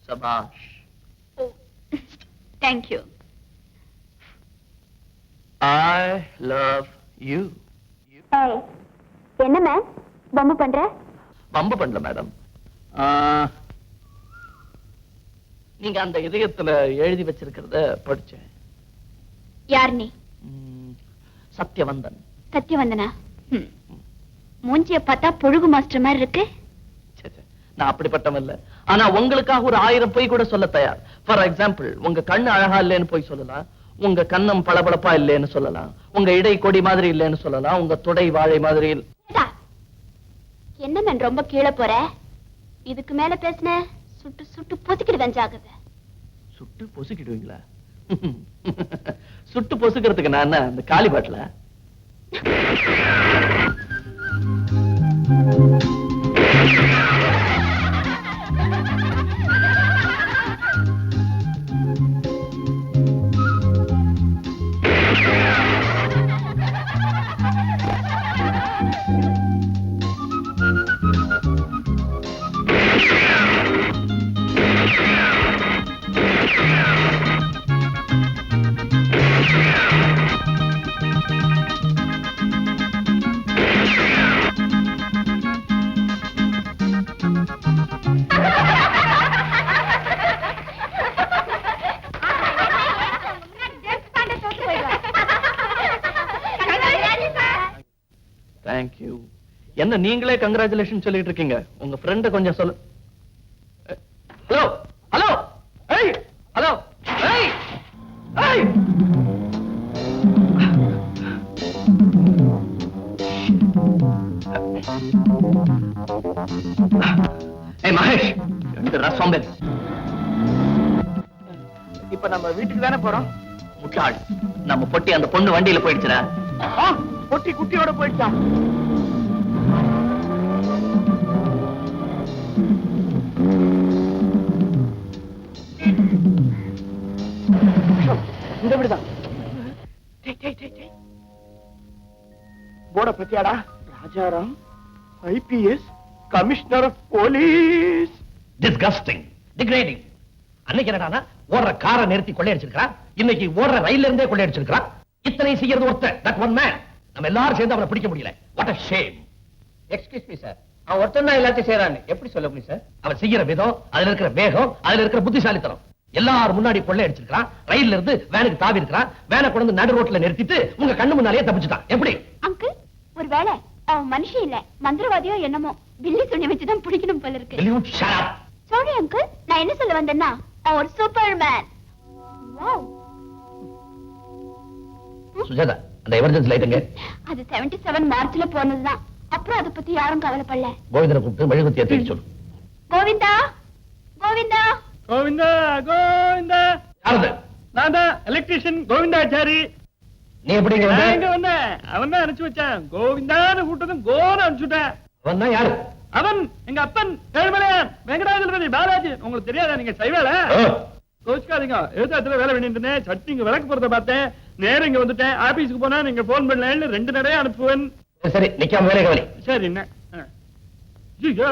Sabash. Oh, thank you. I love you. Hey, என்ன ma'am pump பண்ற? Pump பண்ணல madam. நீங்க அந்த இதயத்துல எழுதி வச்சிருக்கிறத படிச்சேன். யார் நீ? சத்யவந்தன். சத்யவந்தனா? மூஞ்சிய பார்த்தா புழுகு மாஸ்டர் மாதிரி இருக்கு. நான் அப்படிப்பட்டவன் இல்ல. ஆனா உங்களுக்காக ஒரு 1000 பொய் கூட சொல்ல தயார். ஃபார் எக்ஸாம்பிள், உங்க கண்ணு அழகா இல்லைன்னு போய் சொல்லலாம், உங்க கண்ணம் பளபளப்பா இல்லைன்னு சொல்லலாம், உங்க இடை கொடி மாதிரி இல்லைன்னு சொல்லலாம், உங்க தொடை வாழை மாதிரி. என்ன நான் ரொம்ப கீழே போற? இதுக்கு மேல பேசின சுட்டு சுட்டு பொசுக்கிடுவேன், ஜாகிரதை. சுட்டு பொசுக்கிடுவீங்களா? சுட்டு பொசுக்கிறதுக்கு நான் என்ன அந்த காலி பாட்டில? தேங்க்யூ. என்ன நீங்களே கங்க்ராச்சுலேஷன் சொல்லிட்டு இருக்கீங்க? உங்க ஃப்ரெண்ட கொஞ்சம் சொல்லு. ஹலோ ஹலோ ஏய் ஹலோ ஏய் ஏய் ஏய் மகேஷ், இந்த ரசம்பல். இப்ப நம்ம வீட்டுக்கு தானே போறோம்? முட்டாள், நம்ம பொட்டி அந்த பொண்ணு வண்டியில போயிடுச்சுடா. பொட்டி குட்டியோட போயிடுச்சா? இந்த வீடுதான். போட பத்தியாடா? Rajaram, IPS, commissioner of police. Disgusting, degrading. அன்னைக்கு என்னடா ஓடுற காரை நிறுத்தி கொள்ளையடிச்சிருக்கான், இன்னைக்கு ஓடுற ரயில்ல இருந்தே கொள்ளையடிச்சிருக்கான். இத்தனை செய்யறது ஒருத்தர், தட் ஒன் மேன். நம்ம எல்லாரும் சேர்ந்து அவனை பிடிக்க முடியல. What a shame. Excuse me sir, அவன் ஒருத்தன் தான் எல்லாத்தையும் செய்யறான்னு எப்படி சொல்ல முடியும் சார்? அவன் செய்யற விதம், அதுல இருக்கிற வேகம், அதுல இருக்கிற புத்திசாலித்தனம். எல்லாரும் முன்னாடி கொள்ளை அடிச்சிருக்கான். ரயில்ல இருந்து வேனுக்கு தாவி இருக்கிறான். வேனை கொண்டு வந்து நடு ரோட்ல நிறுத்திட்டு உங்க கண்ணு முன்னாலேயே தப்பிச்சுட்டான். எப்படி? அங்கிள் ஒருவேளை அவன் மனுஷன் இல்ல மந்திரவாதியோ என்னமோ பில்லி சொல்லி வச்சுதான் பிடிக்கணும் போல இருக்கு. Will you shut up? Sorry uncle, நான் என்ன சொல்ல வந்தேன்னா அவன் ஒரு சூப்பர்மேன். வாவ். சுஜாதா, அந்த எமர்ஜென்சி லைட் எங்க? அது 77 மார்ச்ல போனதுதான். அப்புறம் அதை பத்தி யாரும் கவலைப்படல. கோவிந்தனை கூப்பிட்டு மெழுகுவர்த்தி ஏத்தி சொல்லு. கோவிந்தா கோவிந்தா கோவிந்தா கோவிந்தா. யாரது? நான் தான் எலக்ட்ரிஷியன் கோவிந்தாச்சாரி. நீ எப்படி இங்க நான் வந்த? எங்க வந்தேன்? அவன் தான் அனுப்பிச்சு வச்சான். கோவிந்தான்னு கூட்டதும் கோன்னு அனுப்பிச்சுட்டேன். அவன் தான் யாரு? அவன் எங்க அப்பன் ஏழுமலையான் வெங்கடாஜலபதி பாலாஜி. உங்களுக்கு தெரியாதா? நீங்க செய்வேல கோச்சுக்காதீங்க. எழுத்தாத்துல வேலை பண்ணிட்டு இருந்தேன். சட்னிங்க விளக்கு போறத பார்த்தேன். நேரம் இங்க வந்துட்டேன். ஆபீஸ்க்கு போனா நீங்க போன் பண்ணலன்னு 2 நடையா அனுப்புவேன். சரி, நிக்காம வேலை கவனி. சரி என்ன ஐயோ,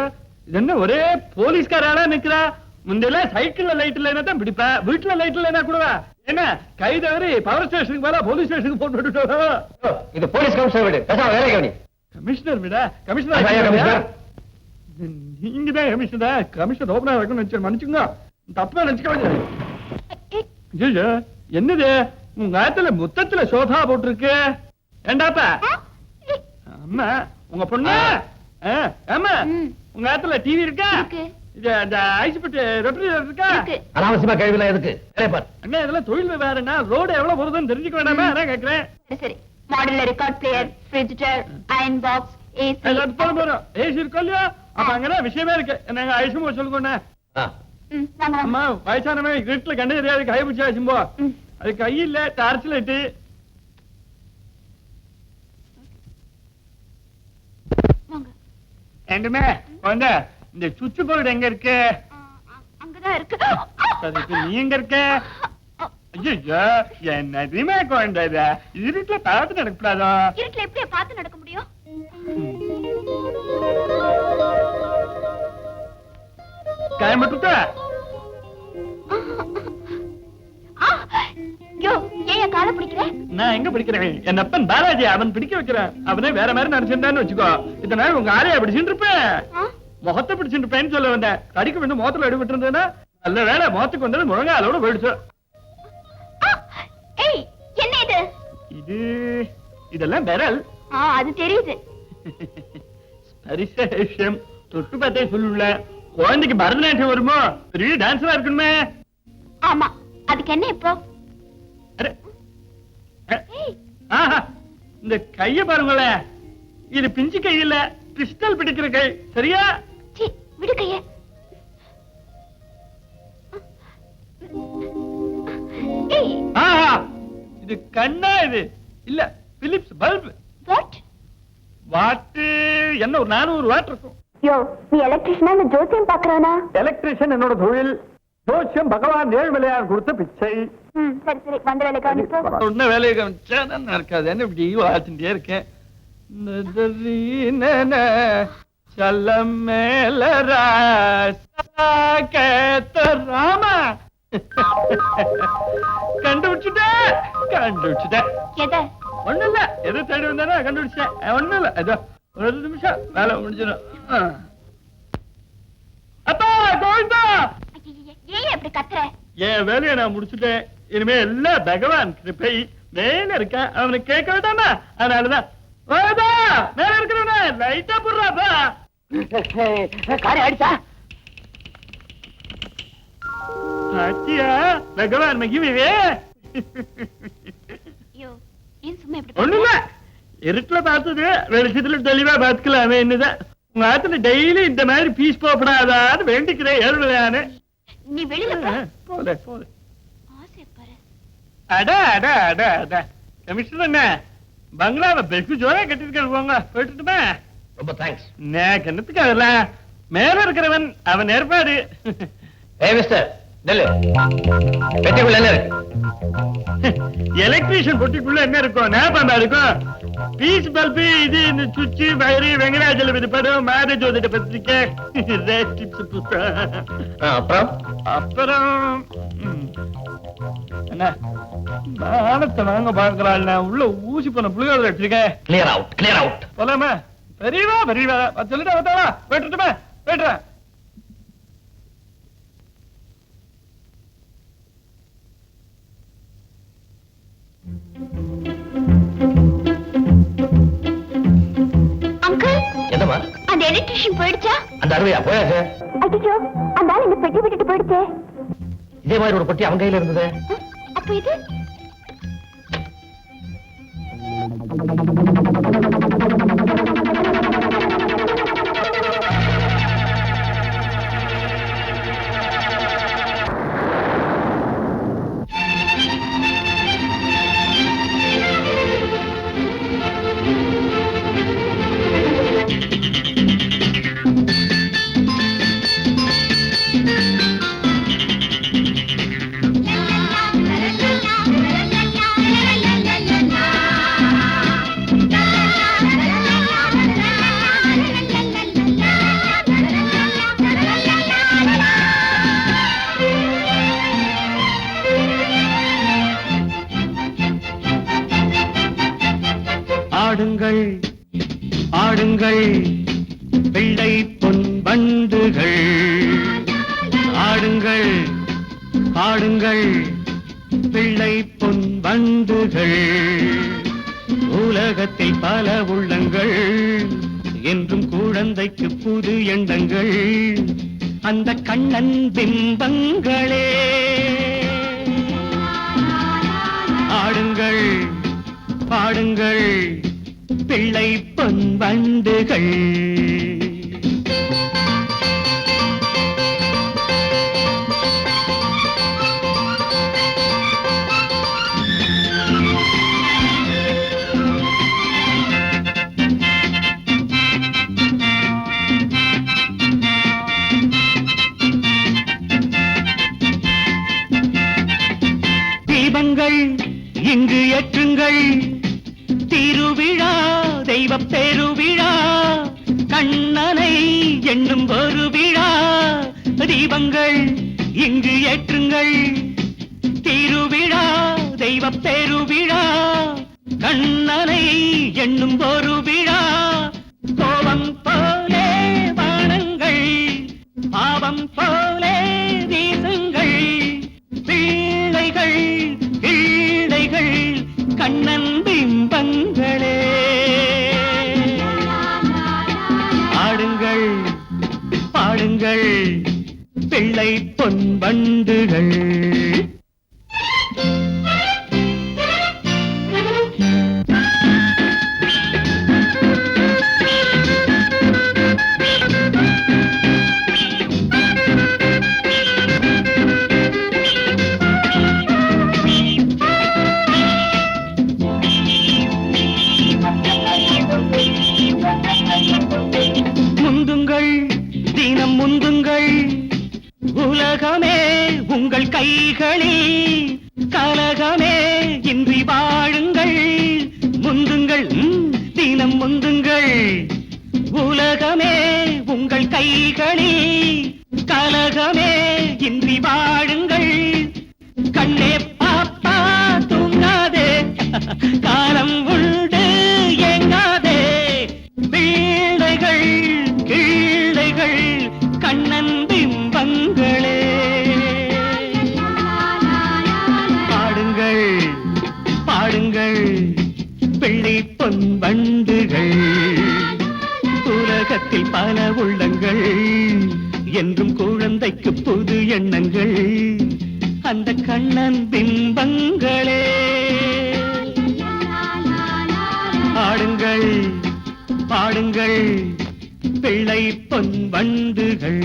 இது என்ன ஒரே போலீஸ்காராளா நிக்கிறா? முந்தையெல்லாம் சைக்கிள்ல லைட் இல்லைன்னா தான் பிடிப்பா, வீட்டுல லைட் இல்லைன்னா கூடவா? என்ன கை தவறி பவர் ஸ்டேஷனுக்கு போல போலீஸ் ஸ்டேஷனுக்கு போட்டு விட்டுட்டோம். இது போலீஸ் கமிஷனர் வீடு. பேசாம வேலை கவனி. கமிஷனர் விடா ஐயா, கமிஷனர். கமிஷனர். நீங்க தான் கமிஷனரா? கமிஷனர் ஓபனா இருக்குன்னு நினைச்சு மன்னிச்சுங்க. தப்பா நினைச்சுக்காங்க. ஐயோ, என்னது உங்க ஆத்துல முத்தத்துல சோஃபா போட்டிருக்கு? ஏண்டாப்பா அம்மா உங்க பொண்ணு? ஆமா. உங்க ஆத்துல டிவி இருக்கா? இருக்கு. இது அந்த ஐஸ்பெட் ரெஃப்ரிஜரேட்டர் இருக்கா? இருக்கு. அனாவசியமா கேள்விலாம் எதுக்கு? வேலையை பாரு. அண்ணா இதெல்லாம் தொழில் விவகாரம்னா ரோடு எவ்வளவு போறதுன்னு தெரிஞ்சுக்க வேண்டாமா? அதான் கேக்குறேன். சரி சரி. Modular record player, fridge, iron box, AC. அது போதும் போதும். ஏசி இருக்கோ இல்லையா? அப்ப அங்கதான் விஷயமே இருக்கு. என்னங்க ஐசுமோ சொல்லுங்க. ஆ. வாங்க அம்மா வாங்க. வயசானவன் வீட்டுல கண்ணு தெரியாது கை பிடிச்சா ஐசும்போ. அது கை இல்ல டார்ச் லைட்டு. வாங்க. ஏண்டுமே வந்து இந்த சுவிட்ச் போர்டு எங்க இருக்கு? அங்கதான் இருக்கு. சரி இப்ப நீ எங்க இருக்க? ஐயோ என்னதுமே குழந்தை இருட்டுல பார்த்து நடக்கூடாதோ? இருட்டுல எப்படி பார்த்து நடக்க முடியும்? காயம்பட்டுட்ட? யோ, ஏன் காலை பிடிக்கிற? நான் எங்க பிடிக்கிறேன்? என் அப்பன் பாலாஜி அவன் பிடிக்க வைக்கிறேன். அவனே வேற மாதிரி நினைச்சிருந்தான்னு வச்சுக்கோ. இத்தனை நாள் உங்க ஆளையா பிடிச்சுட்டு இருப்பேன். முகத்தை பிடிச்சுட்டு இருப்பேன்னு சொல்ல வந்தேன். கடிக்கு வந்து முகத்துல எடுபட்டு இருந்தேன்னா நல்ல வேலை முகத்துக்கு வந்தது முழங்காலோட போயிடுச்சு. ஏய், என்ன இது? இது இதெல்லாம் விரல். அது தெரியுது. ஸ்பரிசேஷம் தொட்டு பார்த்தே சொல்லுல. குழந்தைக்கு பரதநாட்டியம் வருமோ? பெரிய டான்ஸரா இருக்கணுமே. ஆமா, அதுக்கு என்ன இப்போ? அட, ஆஹா, இந்த கைய பாருங்களேன். இது பிஞ்சு கை இல்ல, கிறிஸ்டல் பிடிக்கிற கை. சரியா? சீ, விடு கைய. ஏய், ஆஹா, இது கண்ணா? இது இல்ல பிலிப்ஸ் பல்ப். வாட்? வாட்டு என்ன ஒரு 400 வாட் இருக்கும். யோ, நீ எலக்ட்ரிஷியனா இல்ல ஜோசியம் பாக்குறானா? எலக்ட்ரிஷியன் என்னோட தொழில். ஜோசியம் பகவான் ஏழுமலையார் கொடுத்த பிச்சை. சரி சரி, வந்த வேலை கவனிப்போ. ஒன்னும் வேலையை கவனிச்சா இருக்காது. என்ன இப்படி வாழ்த்துட்டே இருக்கேன். சல்லம் மேல ராமா கண்டுபிடிச்சுட்டேன். எதை? ஒண்ணும் இல்ல, எது தேடி வந்தானோ கண்டுபிடிச்சேன். ஒண்ணும் இல்ல, ஏதோ ஒரு 2 நிமிஷம் வேலை முடிஞ்சிடும். அப்பா கோவிந்தா, ஏன் அப்படி கத்துற? என் வேலையை நான் முடிச்சுட்டேன். இனிமே எல்லாம் பகவான் கிருபை. மேல இருக்க அவனை கேட்க வேண்டாமா? அதனாலதான் மேல இருக்கிறவன லைட்டா போடுறாப்பா. காரியம் ஆயிடுச்சா? சாட்சியா பகவான் மகிமையே. யோ, ஏன் சும்மா இப்படி ஒண்ணும் இல்ல, இருட்டுல பார்த்தது வெளிச்சத்துல தெளிவா பார்த்துக்கலாமே. என்னதான் உங்க ஆத்துல டெய்லி இந்த மாதிரி பீஸ் போகப்படாதான்னு வேண்டிக்கிறேன். ஏழுமலையானு நீ வெளியில போ. போல போல. ஆசை பாரு. அட அட அட அட கமிஷனர் என்ன பங்களாவை பெக்கு ஜோரா கட்டிருக்க போங்க. போயிட்டுமே. ரொம்ப தேங்க்ஸ். நான் கண்ணத்துக்கு அதெல்லாம் மேல இருக்கிறவன் அவன் ஏற்பாடு. ஏய் மிஸ்டர், நெல்லு. பெட்டிக்குள்ள என்ன இருக்கு? எலக்ட்ரிஷியன் பொட்டிக்குள்ள என்ன இருக்கும்? ஞாபகம் இருக்கும். பீஸ் பல்பு, இது இந்த சுவிட்சு, வயரு, வெங்கடாஜலபதி படம், மேரேஜ் ஓதிட்ட பத்திரிக்கை, புத்தகம். அப்புறம் அப்புறம் என்ன மானத்தை வாங்க பாக்குறாள். நான் உள்ள ஊசி போன புளியோட வச்சிருக்கேன். Clear out, clear out. போலாமா? பெரியவா பெரியவா சொல்லிட்டா வந்தாவா? போயிட்டுமே போயிட்டுறேன். எலக்ட்ரிஷியன் போயிடுச்சா? அந்த அருவையா போயாச்சு. ஐயோ, அந்த ஆள் இந்த பெட்டி விட்டுட்டு போயிடுச்சே. இதே மாதிரி ஒரு பொட்டி அவன் கையில இருந்தது. அப்ப இது ஆடுங்கள் ஆடுங்கள் வெள்ளை பொன் வண்டுகள், ஆடுங்கள் ஆடுங்கள் வெள்ளை பொன் வண்டுகள். உலகத்தில் பல உள்ளங்கள், என்றும் குழந்தைக்கு புது எண்ணங்கள், அந்த கண்ணன் பிம்பங்களே. ஆடுங்கள் பாடுங்கள் பிள்ளை பொன் வண்டுகள். தீபங்கள் இங்கு ஏற்றுங்கள், திருவிழா தெய்வ பெருவிழா, கண்ணனை என்னும் ஒரு விழா. தீபங்கள் இங்கு ஏற்றுங்கள், திருவிழா தெய்வ பெருவிழா, கண்ணனை என்னும் ஒரு விழா. கோபம் போலே வானங்கள், பாவம் போலே வீசுங்கள், பிள்ளைகள் பிள்ளைகள் கண்ணன் பிம்பங்களே. ஆடுங்கள் பாடுங்கள் பிள்ளை பொன் வண்டுகள். முந்துங்கள் தினம் முந்துங்கள், உலகமே உங்கள் கைகளில், கலகமே இன்றி வாழுங்கள். முந்துங்கள் தினம் முந்துங்கள், உலகமே உங்கள் கைகளில், கலகமே இன்றி வாழுங்கள். கண்ணே பாப்பா தூங்காதே, காலம் உண்டு ஏங்காதே, பிள்ளைகள் கிள்ளைகள் கண்ணன் பிம்பங்களே. பாடுங்கள் பாடுங்கள் பிள்ளை பொன் வண்டுகள். உலகத்தில் பல உள்ளங்கள், என்றும் குழந்தைக்கு புது எண்ணங்கள், அந்த கண்ணன் பிம்பங்களே. ஆடுங்கள் பாடுங்கள் பிள்ளை பொன் வண்டுகள்.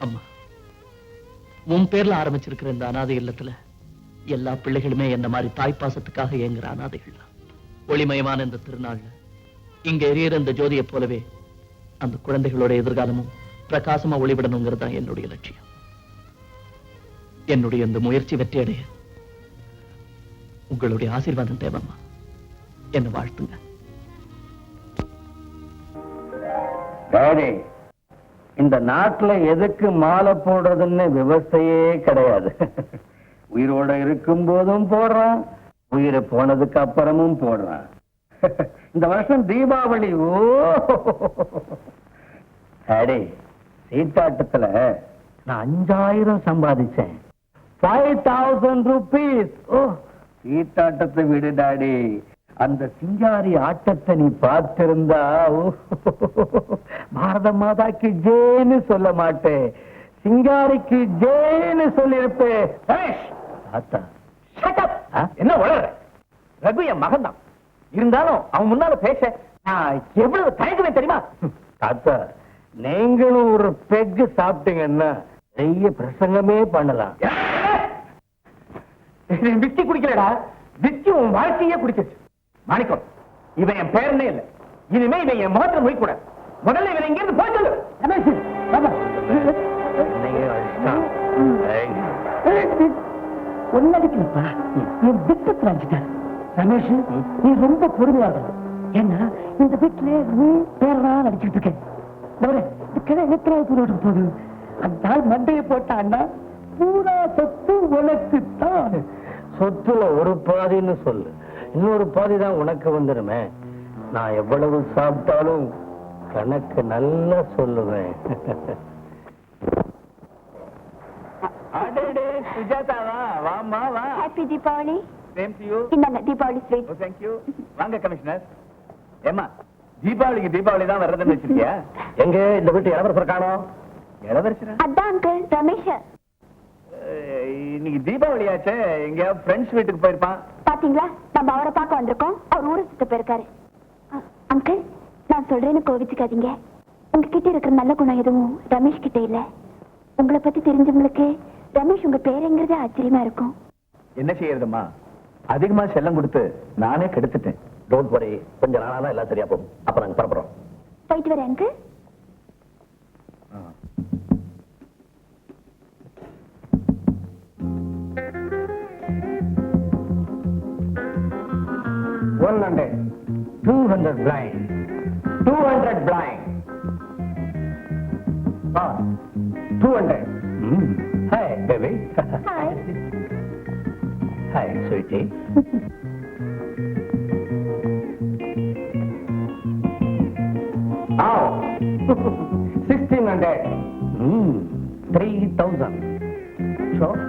அம்மா, உன் பேர்ல ஆரம்பிச்சிருக்கிற இந்த அனாதை இல்லத்துல எல்லா பிள்ளைகளுமே என்ன மாதிரி தாய்ப்பாசத்துக்காக ஏங்குற அனாதைகள் தான். ஒளிமயமான இந்த திருநாள்ல இங்க எரியற இந்த ஜோதியை போலவே அந்த குழந்தைகளோட எதிர்காலமும் பிரகாசமா ஒளிவிடணுங்கிறது தான் என்னுடைய லட்சியம். என்னுடைய இந்த முயற்சி வெற்றியடைய உங்களுடைய ஆசீர்வாதம் தேவைம்மா. என்ன வாழ்த்துங்க. சரி, இந்த நாட்டுல எதுக்கு மாலை போடுறதுன்னு விவசாயே கிடையாது. உயிரோட இருக்கும் போதும் போடுறான், உயிரை போனதுக்கு அப்புறமும் போடுறான். இந்த வருஷம் தீபாவளி. ஓ சரி, சீட்டாட்டத்துல நான் 5000 சம்பாதிச்சேன். 5000 ரூபீஸ். ஓ, சீட்டாட்டத்தை விடு டாடி. அந்த சிங்காரி ஆட்டத்தை நீ பார்த்திருந்தா பாரத மாதாக்கு ஜேன்னு சொல்ல மாட்டேன், சிங்காரிக்கு ஜேன்னு சொல்லியிருப்பேன். என்ன வளர? ரகு என் மகன் தான். இருந்தாலும் அவன் முன்னால பேச நான் எவ்வளவு தயங்குவேன் தெரியுமா? தாத்தா, நீங்களும் ஒரு பெக்கு சாப்பிட்டீங்கன்னா பெரிய பிரசங்கமே பண்ணலாம். விஸ்கி குடிக்கலடா, விஸ்கி உன் வாழ்க்கையே குடிச்சிருச்சு. மாணிக்கம், இவன் என் பேரனே இல்லை. இனிமே இவன் என் முகத்துல முடிக்கூடாது. முதல்ல இவன் இங்க இருந்து போய் சொல்லு. ஒன்னடிக்கலப்பா, என் விட்டத்துல அடிச்சிட்டாரு. ரமேஷ், நீ ரொம்ப பொறுமையா இருக்கணும். ஏன்னா இந்த வீட்டுல நீ பேரதான் அடிச்சுட்டு இருக்கேன். எத்தனை போகுது அந்த மண்டையை போட்டான்னா பூரா சொத்து உனக்கு தான். சொத்துல ஒரு பாதின்னு சொல்லு, இன்னொரு பாதி தான் உனக்கு வந்துருமே. நான் எவ்வளவு சாப்பிட்டாலும் கணக்கு நல்லா சொல்லுவேன். சுஜாதாவா, வாமா வா. Happy Deepavali. Same to you. இந்தாங்க Deepavali sweet. Oh thank you. வாங்க கமிஷனர். ஏமா, தீபாவளிக்கு தீபாவளி தான் வர்றதுன்னு வச்சிருக்கியா? எங்க இந்த வீட்டு இளவரசர் காணோம்? இளவரசரா? அதான் அங்கிள் ரமேஷ். இன்னைக்கு தீபாவளி ஆச்சே, எங்க ஃப்ரெண்ட்ஸ் வீட்டுக்கு போயிருப்பான். பாத்தீங்களா, நம்ம அவரை பார்க்க வந்திருக்கோம். அவர் ஊரை சுத்த போயிருக்காரு. அங்கிள், நான் சொல்றேன்னு கோவிச்சுக்காதீங்க. உங்ககிட்ட இருக்கிற நல்ல குணம் எதுவும் ரமேஷ் கிட்ட இல்ல. உங்களை பத்தி தெரிஞ்சவங்களுக்கு ரமேஷ் உங்க பேருங்கிறதே ஆச்சரியமா இருக்கும். என்ன செய்யறதுமா, அதிகமா செல்லம் கொடுத்து நானே கெடுத்துட்டேன். டோன்ட் வரி, கொஞ்ச நாளா எல்லாம் சரியா போகும். அப்ப நாங்க பரப்புறோம். போயிட்டு வரேன் uncle. $100, $200 blind, $200 blind. 200. Hi, baby. Hi. Hi, sweetie. Now, 1600. 3,000. Sure.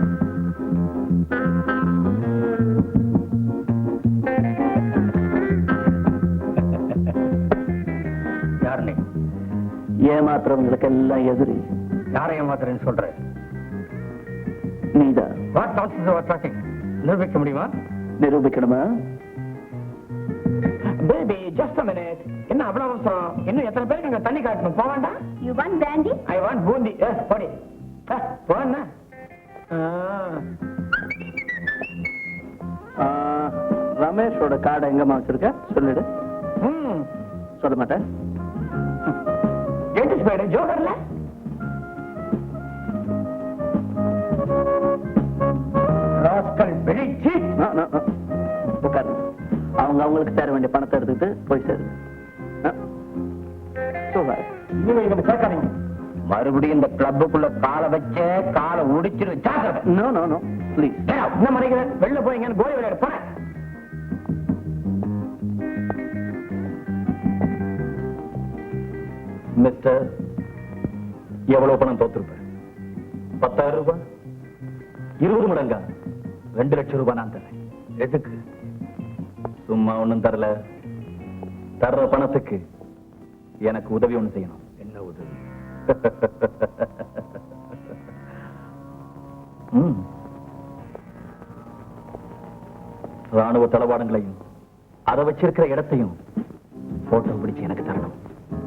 யாருனே? ஏமாத்துறவங்களுக்கு எல்லாம் எதிரி. யாரை ஏமாத்துறேன்னு சொல்ற? நீதான். What nonsense you are talking? நிரூபிக்க முடியுமா? நிரூபிக்கணுமா? Baby, just a minute. என்ன அவ்வளவு அவசரம்? இன்னும் எத்தனை பேருக்கு அங்க தண்ணி காட்டணும்? போவாண்டா? You want brandy? I want boondi. போடி. போனா? ரமேஷோட கார்டை எங்கம்மா வச்சிருக்க? சொல்லிடு. சொல்ல மாட்டேன். என்டிஸ் பேடு ஜோகர்ல ராஸ்கல் பிரிச்சி. உட்காரு. அவங்க அவங்களுக்கு சேர வேண்டிய பணத்தை எடுத்துக்கிட்டு போய் சேரு. சேர்க்காதீங்க. மறுபடியும் இந்த கிளப்புக்குள்ள காலை வச்ச காலை உடிச்சிரு. No no no please. என்ன மறைக்கிறேன்? வெளில போய் கோலி விளையாட போறேன். மிஸ்டர், எவ்வளவு பணம் தோத்துருப்ப? 10,000 ரூபாய்? 20 மடங்கா? 2 லட்சம் ரூபாய் நான் தரேன். எதுக்கு? சும்மா ஒண்ணும் தரல. தர்ற பணத்துக்கு எனக்கு உதவி ஒண்ணு செய்யணும். என்ன உதவி? ராணுவ தளவாடங்களையும் அதை வச்சிருக்கிற இடத்தையும் போட்டோ பிடிச்சு எனக்கு தரணும்.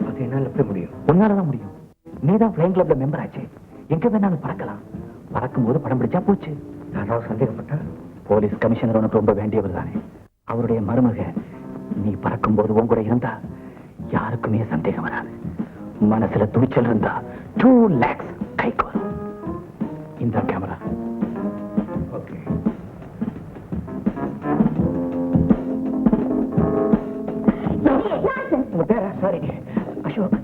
அது என்னால எப்படி முடியும்? உன்னாலதான் முடியும். நீதான் பிளைன் கிளப்ல மெம்பர் ஆச்சு. எங்க வேணாலும் பறக்கலாம். பறக்கும் போது படம் பிடிச்சா போச்சு. நான் சந்தேகப்பட்டேன். போலீஸ் கமிஷனர் உனக்கு ரொம்ப வேண்டியவர் தானே. அவருடைய மருமக நீ பறக்கும் போது உன் கூட இருந்தா யாருக்குமே சந்தேகம் வராது. மனசுல துணிச்சல் இருந்தா 2 lakhs கைக்கு வரும். இந்த கேமரா. ஓகே. உங்க பேரா? சாரி, அசோக்.